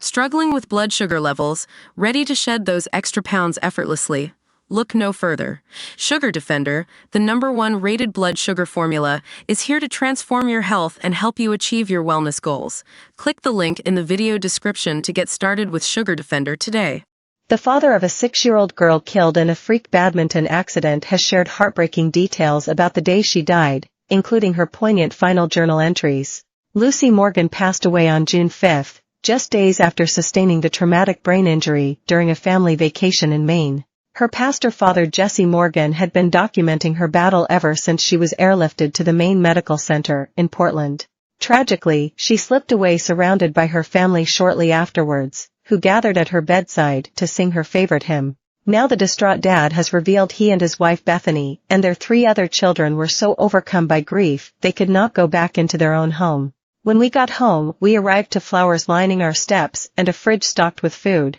Struggling with blood sugar levels, ready to shed those extra pounds effortlessly? Look no further. Sugar Defender, the #1 rated blood sugar formula, is here to transform your health and help you achieve your wellness goals. Click the link in the video description to get started with Sugar Defender today. The father of a 6-year-old girl killed in a freak badminton accident has shared heartbreaking details about the day she died, including her poignant final journal entries. Lucy Morgan passed away on June 5, just days after sustaining the traumatic brain injury during a family vacation in Maine. Her pastor father Jesse Morgan had been documenting her battle ever since she was airlifted to the Maine Medical Center in Portland. Tragically, she slipped away surrounded by her family shortly afterwards, who gathered at her bedside to sing her favorite hymn. Now the distraught dad has revealed he and his wife Bethany and their 3 other children were so overcome by grief they could not go back into their own home. When we got home, we arrived to flowers lining our steps and a fridge stocked with food.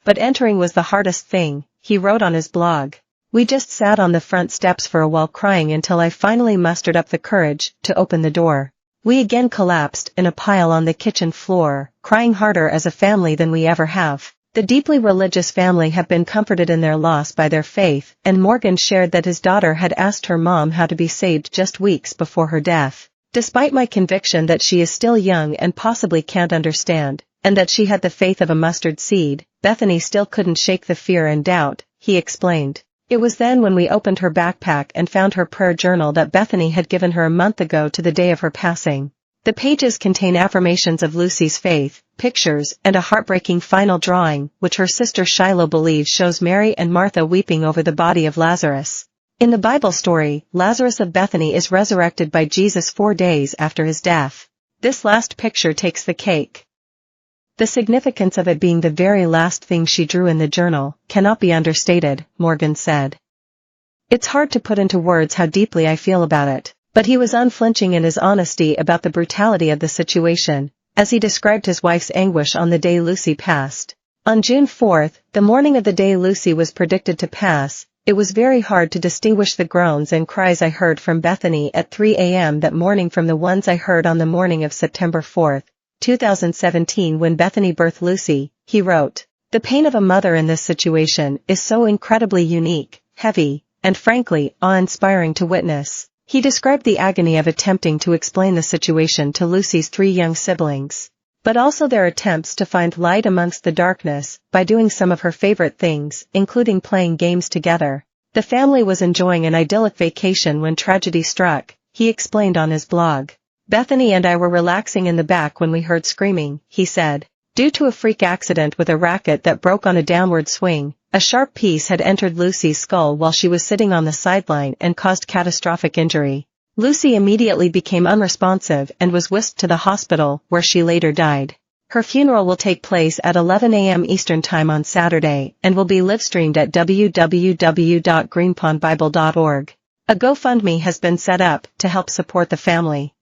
But entering was the hardest thing, he wrote on his blog. We just sat on the front steps for a while crying until I finally mustered up the courage to open the door. We again collapsed in a pile on the kitchen floor, crying harder as a family than we ever have. The deeply religious family have been comforted in their loss by their faith, and Morgan shared that his daughter had asked her mom how to be saved just weeks before her death. Despite my conviction that she is still young and possibly can't understand, and that she had the faith of a mustard seed, Bethany still couldn't shake the fear and doubt, he explained. It was then when we opened her backpack and found her prayer journal that Bethany had given her a month ago to the day of her passing. The pages contain affirmations of Lucy's faith, pictures, and a heartbreaking final drawing, which her sister Shiloh believes shows Mary and Martha weeping over the body of Lazarus. In the Bible story, Lazarus of Bethany is resurrected by Jesus 4 days after his death. This last picture takes the cake. The significance of it being the very last thing she drew in the journal cannot be understated, Morgan said. It's hard to put into words how deeply I feel about it, but he was unflinching in his honesty about the brutality of the situation, as he described his wife's anguish on the day Lucy passed. On June 4, the morning of the day Lucy was predicted to pass, it was very hard to distinguish the groans and cries I heard from Bethany at 3 a.m. that morning from the ones I heard on the morning of September 4, 2017 when Bethany birthed Lucy, he wrote. The pain of a mother in this situation is so incredibly unique, heavy, and frankly, awe-inspiring to witness. He described the agony of attempting to explain the situation to Lucy's 3 young siblings, but also their attempts to find light amongst the darkness by doing some of her favorite things, including playing games together. The family was enjoying an idyllic vacation when tragedy struck, he explained on his blog. Bethany and I were relaxing in the back when we heard screaming, he said. Due to a freak accident with a racket that broke on a downward swing, a sharp piece had entered Lucy's skull while she was sitting on the sideline and caused catastrophic injury. Lucy immediately became unresponsive and was whisked to the hospital, where she later died. Her funeral will take place at 11 a.m. Eastern Time on Saturday and will be live-streamed at www.greenpondbible.org. A GoFundMe has been set up to help support the family.